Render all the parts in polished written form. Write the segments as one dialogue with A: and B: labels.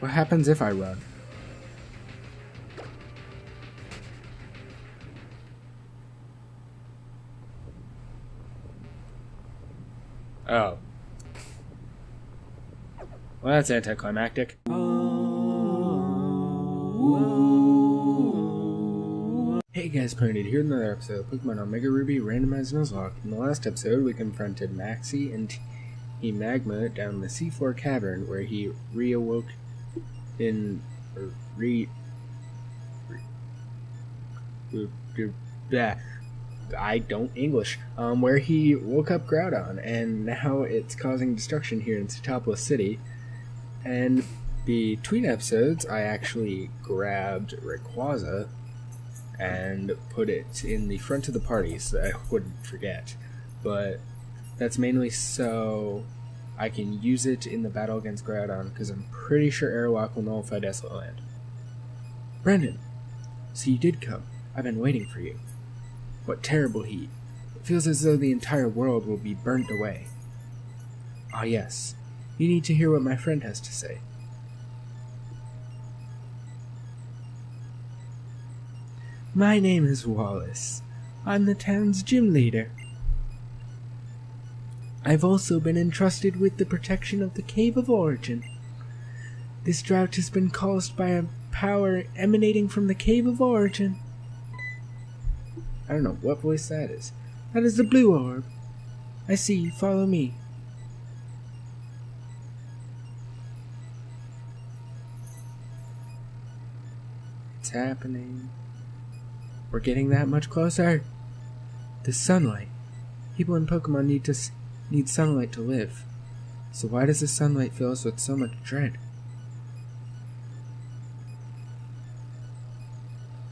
A: What happens if I run? Oh. Well, that's anticlimactic. Hey guys, ponodude here in another episode of Pokemon Omega Ruby Randomized Nuzlocke. In the last episode, we confronted Maxie and Team Magma down the C4 cavern where he reawoke in... I don't English. Where he woke up Groudon, and now it's causing destruction here in Satopolis City. And between episodes, I actually grabbed Rayquaza and put it in the front of the party so that I wouldn't forget. But that's mainly so I can use it in the battle against Groudon, because I'm pretty sure Airlock will nullify Desolate Land. Brendan, so you did come. I've been waiting for you. What terrible heat. It feels as though the entire world will be burnt away. Ah yes, you need to hear what my friend has to say. My name is Wallace. I'm the town's gym leader. I've also been entrusted with the protection of the Cave of Origin. This drought has been caused by a power emanating from the Cave of Origin. I don't know what voice that is. That is the blue orb. I see, follow me. It's happening. We're getting that much closer. The sunlight. People in Pokemon need sunlight to live. So why does the sunlight fill us with so much dread?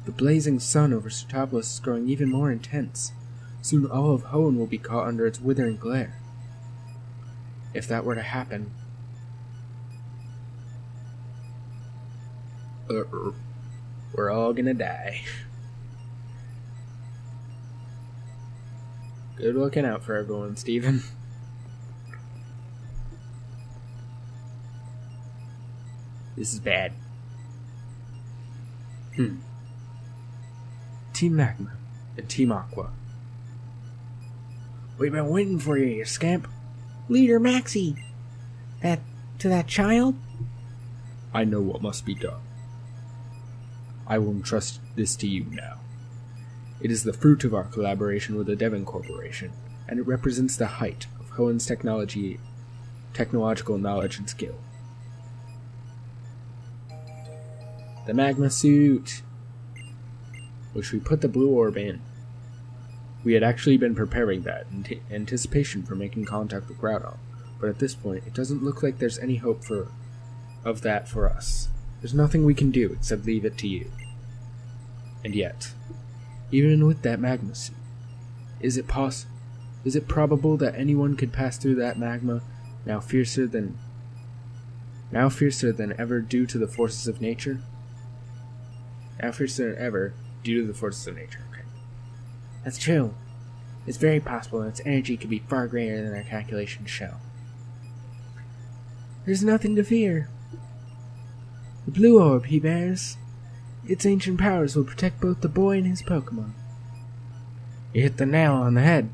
A: The blazing sun over Satopolis is growing even more intense. Soon all of Hoenn will be caught under its withering glare. If that were to happen... we're all gonna die. Good looking out for everyone, Steven. This is bad. Team Magma and Team Aqua. We've been waiting for you, you scamp.
B: Leader Maxie! To that child?
A: I know what must be done. I will entrust this to you now. It is the fruit of our collaboration with the Devon Corporation, and it represents the height of Hoenn's technological knowledge and skill. The Magma Suit, which we put the blue orb in. We had actually been preparing that in anticipation for making contact with Groudon, but at this point it doesn't look like there's any hope of that for us. There's nothing we can do except leave it to you. And yet, even with that magma suit, is it probable that anyone could pass through that magma now fiercer than ever due to the forces of nature? Now fiercer than ever due to the forces of nature. Okay.
B: That's true. It's very possible that its energy could be far greater than our calculations show. There's nothing to fear. The blue orb he bears, its ancient powers will protect both the boy and his Pokemon.
A: You hit the nail on the head.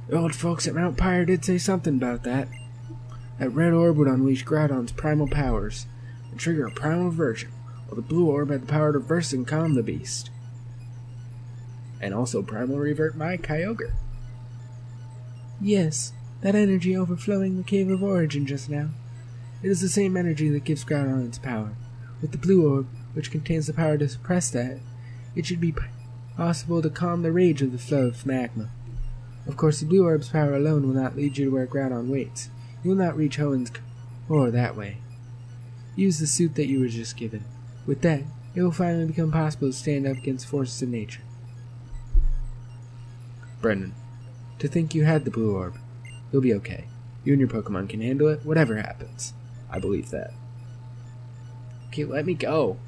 A: The old folks at Mount Pyre did say something about that. That red orb would unleash Groudon's primal powers and trigger a primal version, while the blue orb had the power to reverse and calm the beast. And also primal revert my Kyogre.
B: Yes, that energy overflowing the Cave of Origin just now. It is the same energy that gives Groudon its power. With the blue orb, which contains the power to suppress that, it should be possible to calm the rage of the flow of magma. Of course, the blue orb's power alone will not lead you to where Groudon waits. You will not reach Hoenn's core that way. Use the suit that you were just given. With that, it will finally become possible to stand up against forces of nature.
A: Brendan, to think you had the blue orb. You'll be okay. You and your Pokemon can handle it, whatever happens. I believe that. Okay, let me go.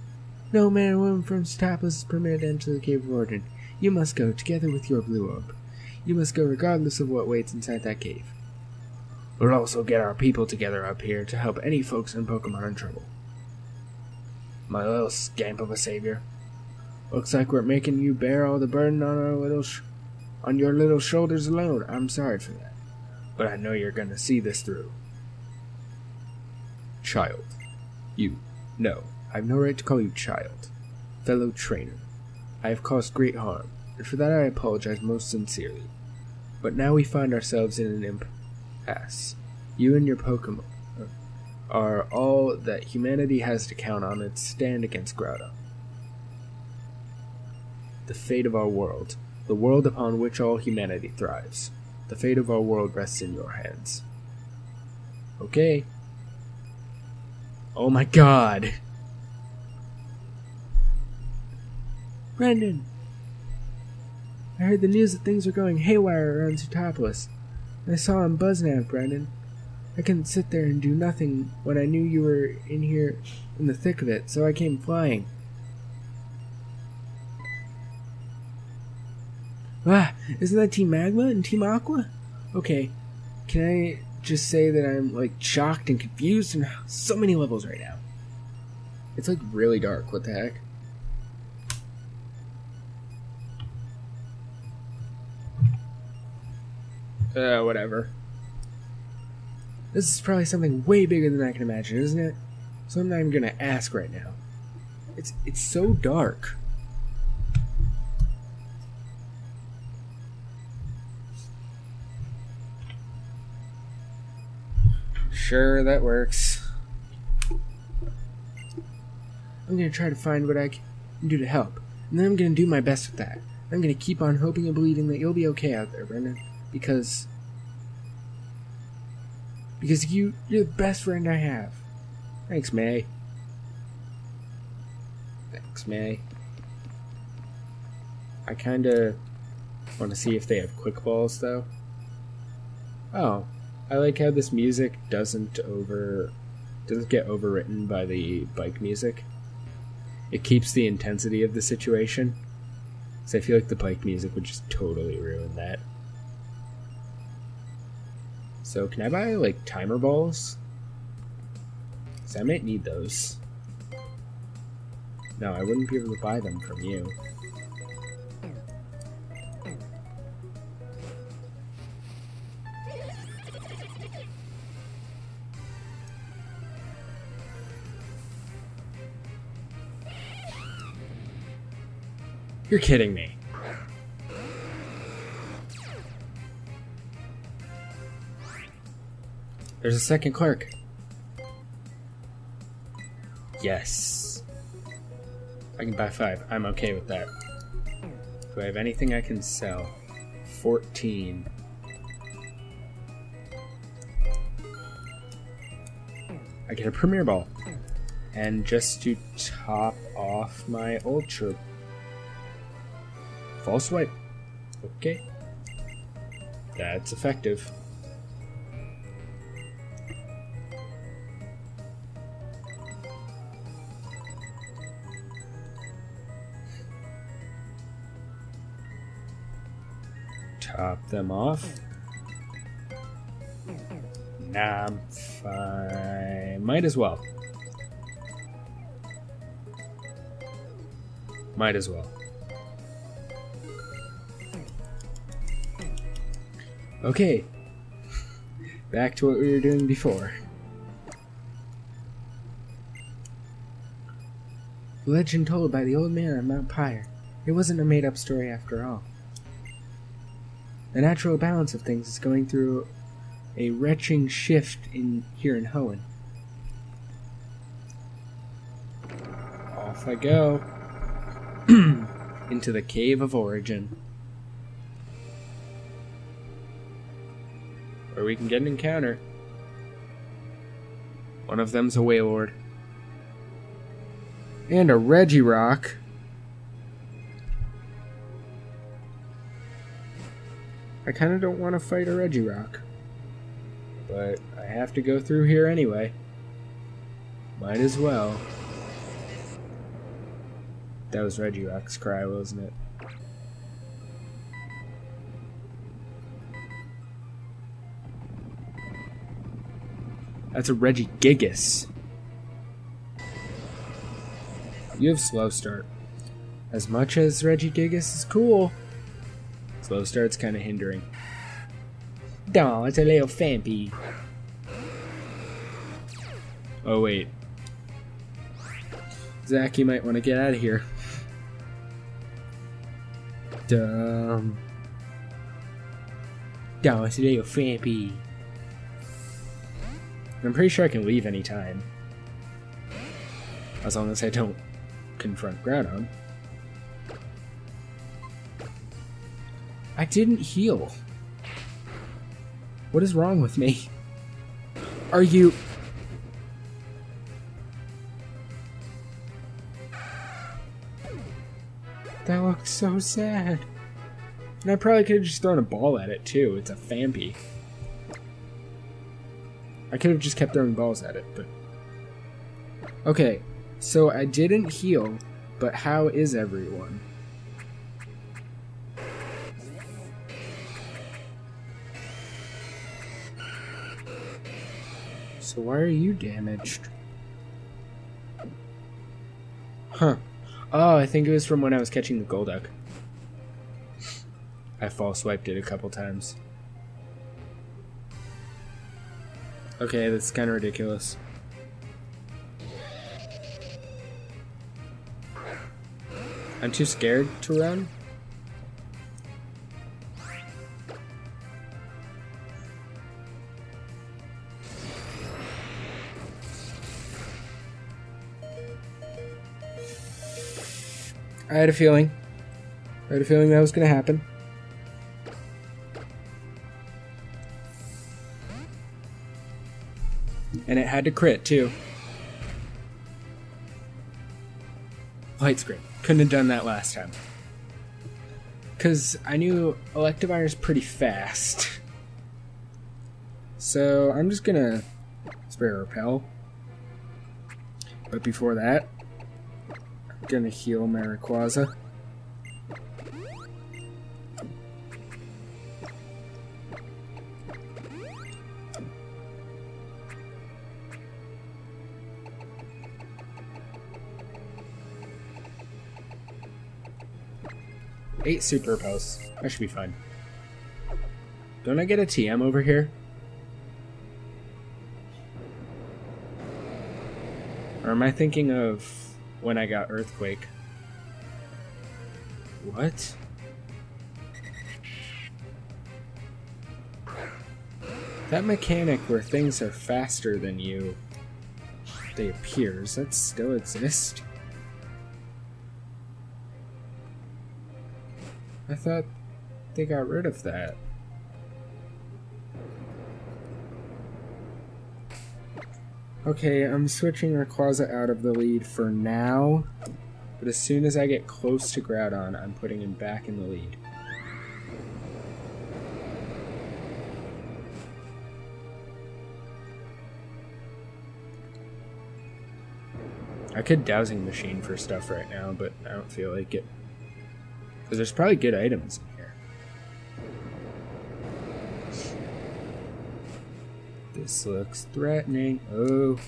B: No man or woman from Satopolis is permitted to enter the Cave of Origin. You must go, together with your blue orb. You must go regardless of what waits inside that cave.
A: We'll also get our people together up here to help any folks in Pokemon in trouble. my little scamp of a savior. Looks like we're making you bear all the burden on on your little shoulders alone. I'm sorry for that, but I know you're gonna see this through. Child. You. No, I have no right to call you child. Fellow trainer. I have caused great harm, and for that I apologize most sincerely. But now we find ourselves in an impasse. You and your Pokemon are all that humanity has to count on its stand against Groudon. The fate of our world, the world upon which all humanity thrives. The fate of our world rests in your hands. Okay. Oh my god!
B: Brendan! I heard the news that things are going haywire around Zootopolis. I saw him Buzznav, Brendan. I couldn't sit there and do nothing when I knew you were in here in the thick of it, so I came flying. Ah, isn't that Team Magma and Team Aqua? Okay, can I just say that I'm, like, shocked and confused in so many levels right now?
A: It's, like, really dark. What the heck? Whatever.
B: This is probably something way bigger than I can imagine, isn't it? So I'm not even gonna ask right now.
A: It's so dark. Sure, that works.
B: I'm gonna try to find what I can do to help, and then I'm gonna do my best with that. I'm gonna keep on hoping and believing that you'll be okay out there, Brendan, because you're the best friend I have.
A: Thanks, May. Thanks, May. I kinda want to see if they have quick balls, though. Oh, I like how this music doesn't get overwritten by the bike music. It keeps the intensity of the situation. So I feel like the bike music would just totally ruin that. So can I buy, like, timer balls? Because I might need those. No, I wouldn't be able to buy them from you. You're kidding me. There's a second clerk. Yes. I can buy 5. I'm okay with that. Do I have anything I can sell? 14. I get a Premier Ball. And just to top off my Ultra... False Swipe. Okay. That's effective. Top them off. Nah, I'm fine. Might as well. Might as well. Okay. Back to what we were doing before.
B: The legend told by the old man on Mount Pyre. It wasn't a made-up story after all. The natural balance of things is going through a retching shift here in Hoenn.
A: Off I go. Into the Cave of Origin. Where we can get an encounter. One of them's a Wailord. And a Regirock. I kind of don't want to fight a Regirock. But I have to go through here anyway. Might as well. That was Regirock's cry, wasn't it? That's a Regigigas. You have slow start. As much as Regigigas is cool, slow start's kind of hindering. Daw, it's a little fampy. Oh wait. Zach, you might want to get out of here. Dumb. Daw, it's a little fampy. I'm pretty sure I can leave anytime. As long as I don't confront Groudon. I didn't heal. What is wrong with me? Are you... That looked so sad. And I probably could have just thrown a ball at it too. It's a Fampy. I could have just kept throwing balls at it, but... Okay, so I didn't heal, but how is everyone? So why are you damaged? Huh. Oh, I think it was from when I was catching the Golduck. I false swiped it a couple times. Okay, that's kind of ridiculous. I'm too scared to run. I had a feeling. I had a feeling that was going to happen. And it had to crit, too. Light Screen. Couldn't have done that last time. Because I knew Electivire's pretty fast. So I'm just going to spray Repel. But before that, I'm going to heal my Rayquaza. Eight Super Repels. That should be fine. Don't I get a TM over here? Or am I thinking of when I got Earthquake? What? That mechanic where things are faster than you, they appear, does that still exist? I thought they got rid of that. Okay, I'm switching Rayquaza out of the lead for now, but as soon as I get close to Groudon, I'm putting him back in the lead. I could Dowsing Machine for stuff right now, but I don't feel like it. Because there's probably good items in here. This looks threatening. Oh.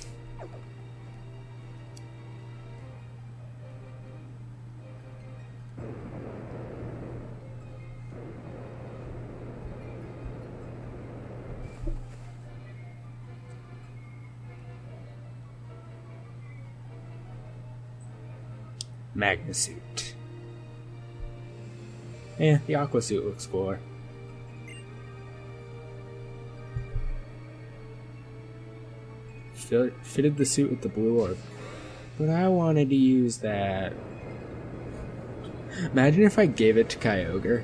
A: Magnasuit. Yeah, the Aqua Suit looks cooler. Fitted the suit with the blue orb. But I wanted to use that. Imagine if I gave it to Kyogre.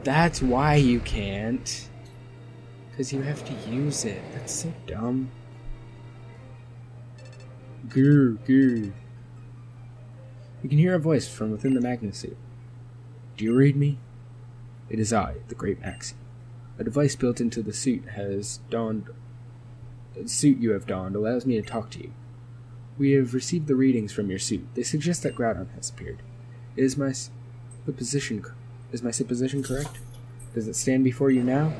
A: That's why you can't. Because you have to use it. That's so dumb. Grr, grr. You can hear a voice from within the Magnasuit. Do you read me? It is I, the Great Maxi. A device built into the suit has donned. The suit you have donned allows me to talk to you. We have received the readings from your suit. They suggest that Groudon has appeared. Is my supposition correct? Does it stand before you now?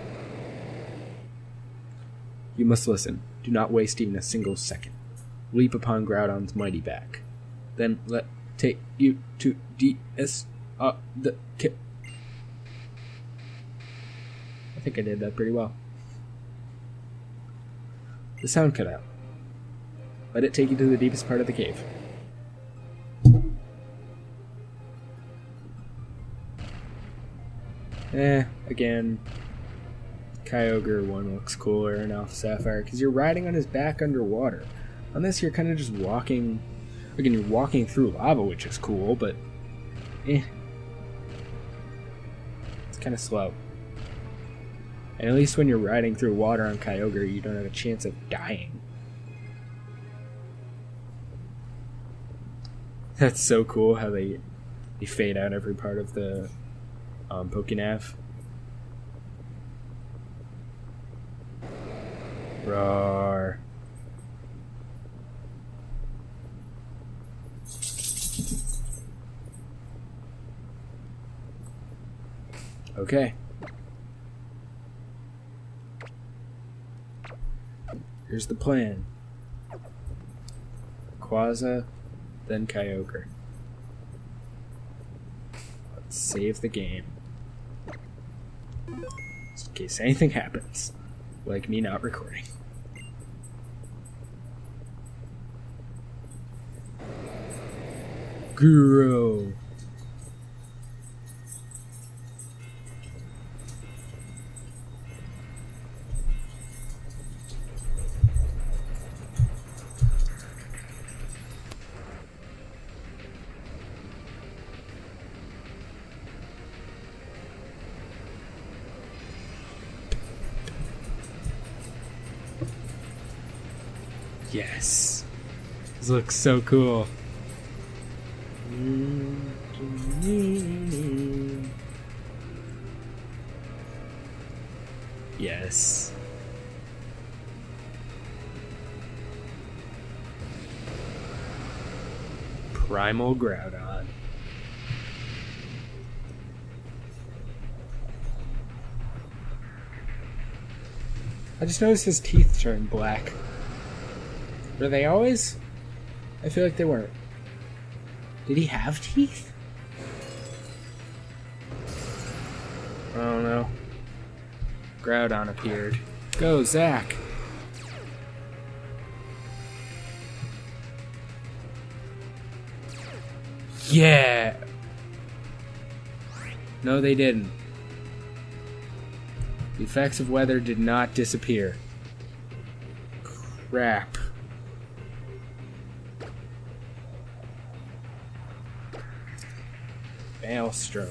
A: You must listen. Do not waste even a single second. leap upon Groudon's mighty back. Then let take you to DS the kit. I think I did that pretty well. The sound cut out. Let it take you to the deepest part of the cave. Again, Kyogre one looks cooler in Alpha Sapphire because you're riding on his back underwater. On this, you're kind of just walking. Again, you're walking through lava, which is cool, but it's kind of slow. And at least when you're riding through water on Kyogre, you don't have a chance of dying. That's so cool how they fade out every part of the Pokénav. Roar. Okay. Here's the plan. Quasar, then Kyogre. Let's save the game. Just in case anything happens. Like me not recording. Grow. Yes. This looks so cool. Yes. Primal Groudon. I just noticed his teeth turn black. Were they always? I feel like they weren't. Did he have teeth? I don't know. Groudon appeared. Go, Zach! Yeah! No, they didn't. The effects of weather did not disappear. Crap. Maelstrom.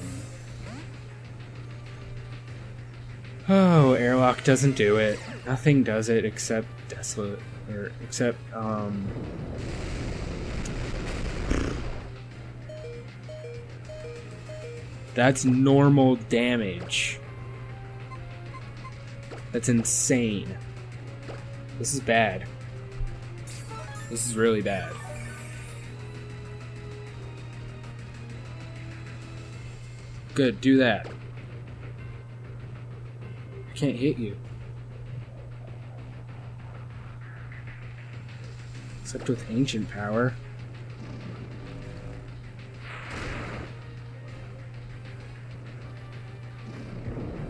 A: Oh, airlock doesn't do it. Nothing does it except desolate, or except that's normal damage. That's insane. This is bad. This is really bad. Good, do that. I can't hit you. Except with ancient power.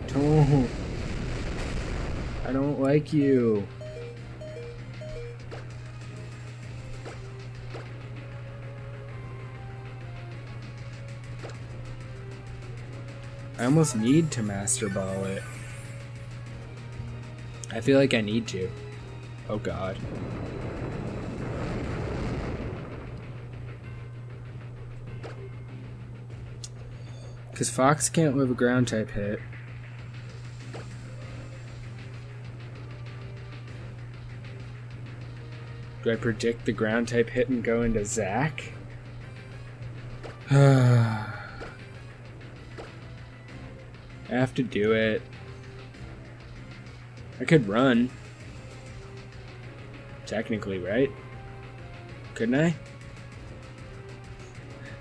A: Don't. I don't like you. I almost need to Master Ball it. I feel like I need to. Oh god. Because Fox can't live a ground type hit. Do I predict the ground type hit and go into Zach? I have to do it. I could run. Technically, right? Couldn't I?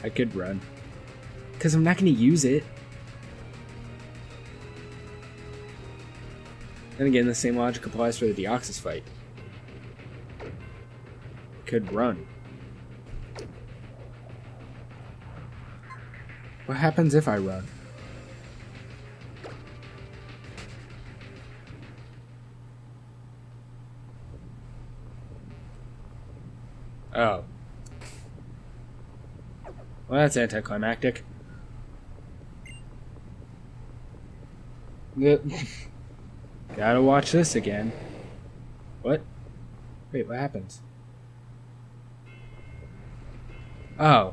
A: I could run. Because I'm not going to use it. Then again, the same logic applies for the Deoxys fight. could run. What happens if I run? Oh. Well, that's anticlimactic. Gotta watch this again. What? Wait, what happens? Oh.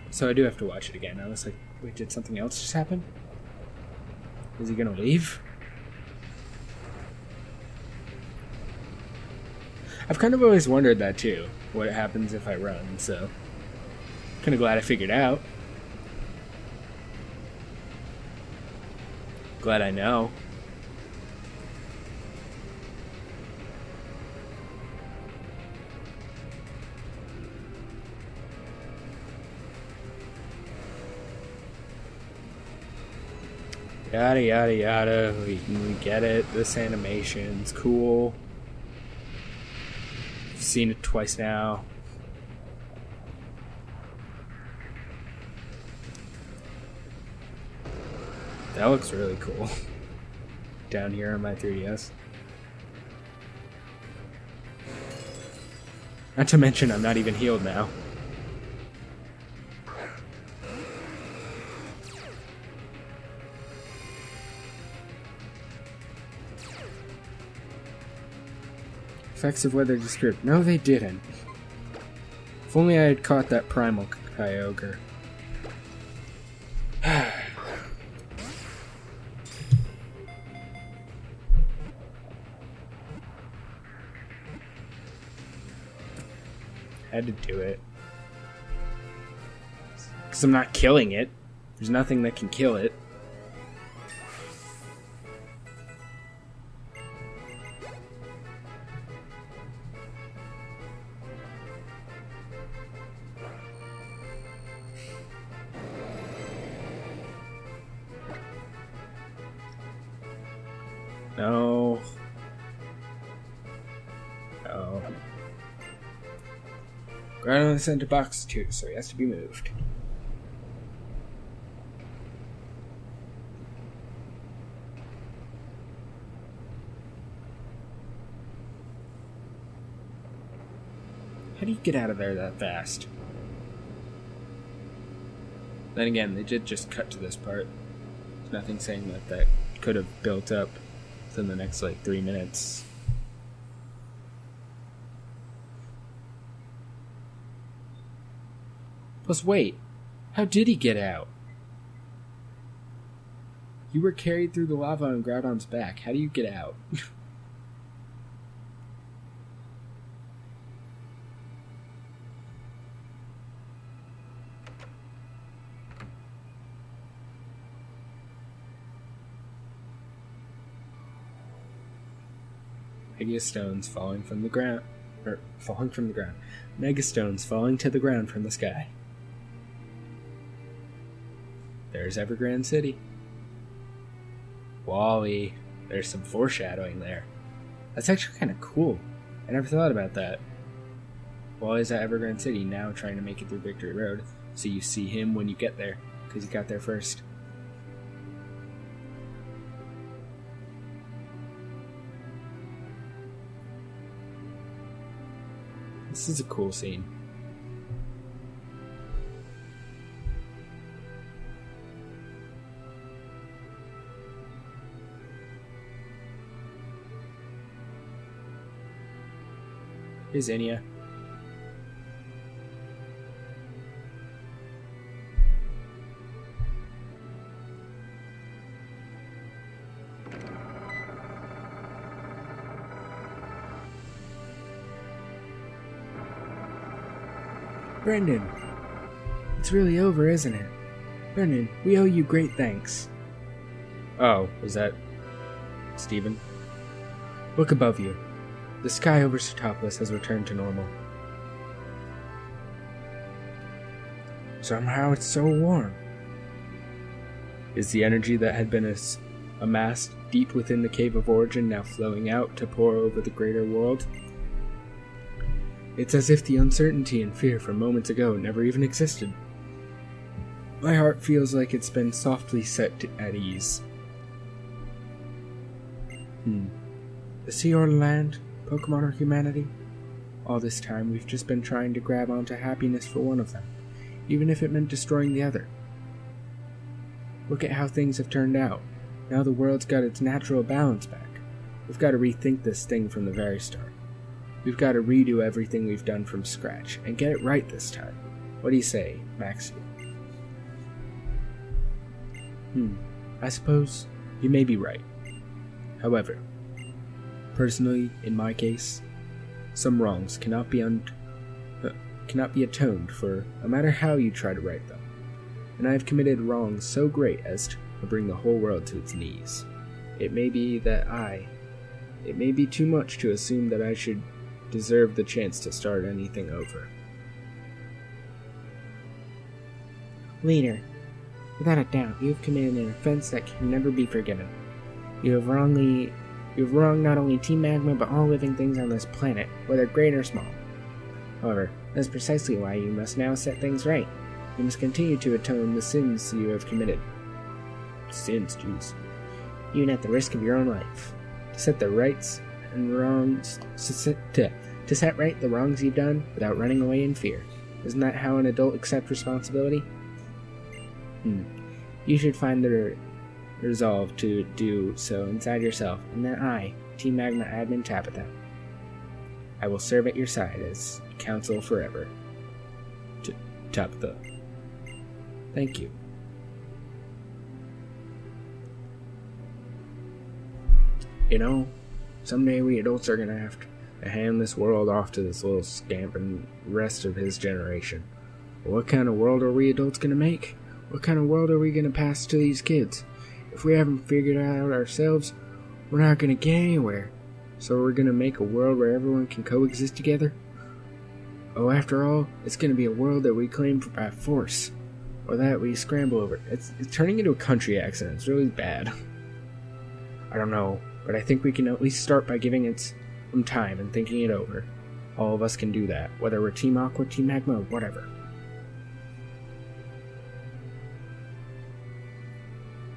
A: So I do have to watch it again. I was like, wait, did something else just happen? Is he gonna leave? I've kind of always wondered that too. What happens if I run, so... Kinda glad I figured out. Glad I know. Yada yada yada. We get it. This animation's cool. I've seen it twice now. That looks really cool. Down here on my 3DS. Not to mention, I'm not even healed now. Effects of weather disturbed. No, they didn't. If only I had caught that Primal Kyogre. Had to do it. Because I'm not killing it. There's nothing that can kill it. No. Oh. Groudon is sent to box 2, so he has to be moved. How do you get out of there that fast? Then again, they did just cut to this part. There's nothing saying that that could have built up within the next, 3 minutes. Plus, wait. How did he get out? You were carried through the lava on Groudon's back. How do you get out? Megastones falling from the ground. Falling from the ground. Megastones falling to the ground from the sky. There's Evergrande City. Wally. There's some foreshadowing there. That's actually kind of cool. I never thought about that. Wally's at Evergrande City now trying to make it through Victory Road. So you see him when you get there. Because he got there first. This is a cool scene. Here's Enya.
B: Brendan, it's really over, isn't it? Brendan, we owe you great thanks.
A: Oh, was that Steven?
B: Look above you. The sky over Sootopolis has returned to normal. Somehow it's so warm.
A: Is the energy that had been amassed deep within the Cave of Origin now flowing out to pour over the greater world? It's as if the uncertainty and fear from moments ago never even existed. My heart feels like it's been softly set at ease.
B: The sea or land, Pokemon or humanity? All this time we've just been trying to grab onto happiness for one of them, even if it meant destroying the other. Look at how things have turned out. Now the world's got its natural balance back. We've got to rethink this thing from the very start. We've got to redo everything we've done from scratch, and get it right this time. What do you say, Maxie?
A: I suppose you may be right. However, personally, in my case, some wrongs cannot be atoned for, no matter how you try to right them. And I have committed wrongs so great as to bring the whole world to its knees. It may be too much to assume that I should deserve the chance to start anything over.
B: Leader, without a doubt, you have committed an offense that can never be forgiven. You have wronged not only Team Magma, but all living things on this planet, whether great or small. However, that is precisely why you must now set things right. You must continue to atone the sins you have committed.
A: Sins, jeez.
B: Even at the risk of your own life. To set the rights and wrongs... To set right the wrongs you've done without running away in fear. Isn't that how an adult accepts responsibility? You should find the resolve to do so inside yourself, and then I, Team Magma Admin Tabitha, I will serve at your side as counsel forever.
A: Tabitha.
B: Thank you.
A: You know, someday we adults are gonna have to hand this world off to this little scamp and rest of his generation. What kind of world are we adults gonna make? What kind of world are we gonna pass to these kids? If we haven't figured it out ourselves, we're not gonna get anywhere. So we're gonna make a world where everyone can coexist together? Oh, after all, it's gonna be a world that we claim by force, or that we scramble over. It's turning into a country accent. It's really bad. I don't know, but I think we can at least start by giving it some time and thinking it over. All of us can do that, whether we're Team Aqua, Team Magma, or whatever.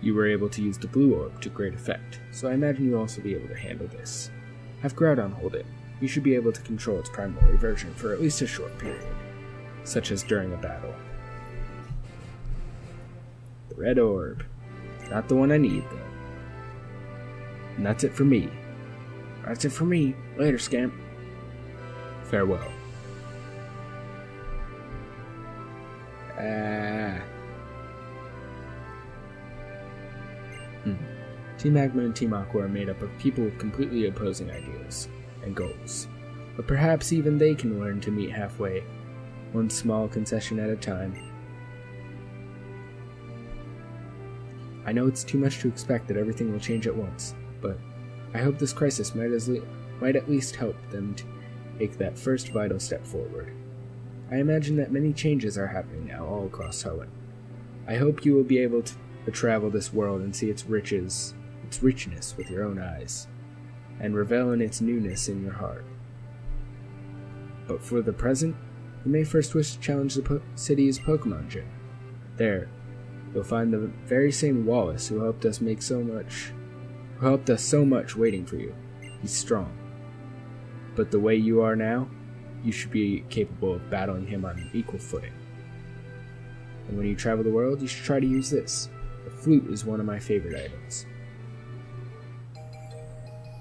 A: You were able to use the blue orb to great effect, so I imagine you'll also be able to handle this. Have Groudon hold it. You should be able to control its primal reversion for at least a short period, such as during a battle. The red orb. Not the one I need, though. And that's it for me. That's it for me. Later, scamp. Farewell. Team Magma and Team Aqua are made up of people with completely opposing ideals and goals. But perhaps even they can learn to meet halfway, one small concession at a time. I know it's too much to expect that everything will change at once, but I hope this crisis might at least help them to take that first vital step forward. I imagine that many changes are happening now all across Hoenn. I hope you will be able to travel this world and see its richness with your own eyes, and revel in its newness in your heart. But for the present, you may first wish to challenge the city's Pokemon Gym. There, you'll find the very same Wallace who helped us so much waiting for you. He's strong. But the way you are now, you should be capable of battling him on equal footing. And when you travel the world, you should try to use this. The flute is one of my favorite items.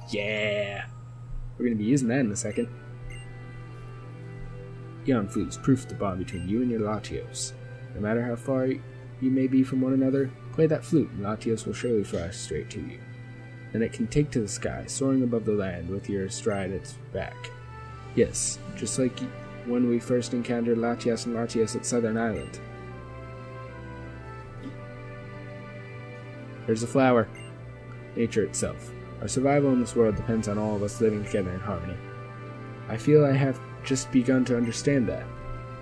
A: Yeah! We're going to be using that in a second. Eon Flute is proof of the bond between you and your Latios. No matter how far you may be from one another, play that flute and Latios will surely fly straight to you. Then it can take to the sky, soaring above the land with your astride its back. Yes, just like when we first encountered Latias and Latios at Southern Island. There's a flower. Nature itself. Our survival in this world depends on all of us living together in harmony. I feel I have just begun to understand that,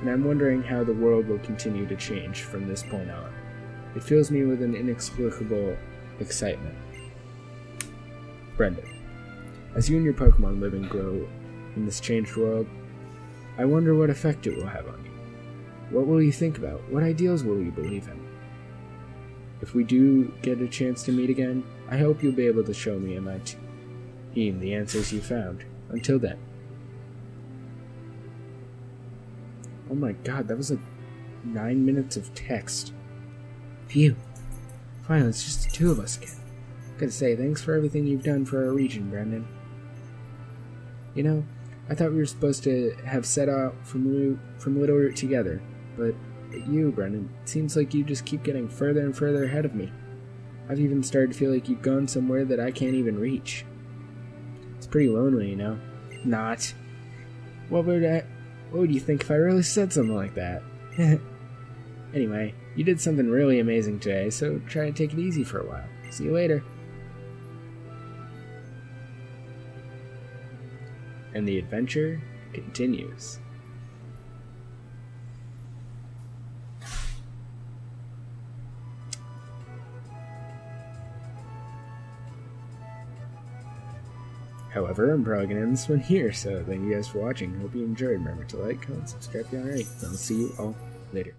A: and I'm wondering how the world will continue to change from this point on. It fills me with an inexplicable excitement. Brendan, as you and your Pokemon live and grow in this changed world, I wonder what effect it will have on you. What will you think about? What ideals will you believe in? If we do get a chance to meet again, I hope you'll be able to show me and my team the answers you found. Until then. Oh my god, that was like 9 minutes of text.
B: Phew. Finally, it's just the two of us again. Gotta say, thanks for everything you've done for our region, Brendan.
A: You know, I thought we were supposed to have set out from Little Root together, but you, Brendan, it seems like you just keep getting further and further ahead of me. I've even started to feel like you've gone somewhere that I can't even reach. It's pretty lonely, you know? Not. What would you think if I really said something like that? Anyway, you did something really amazing today, so try to take it easy for a while. See you later. And the adventure continues. However, I'm probably going to end this one here, so thank you guys for watching. Hope you enjoyed. Remember to like, comment, subscribe if you haven't already. I'll see you all later.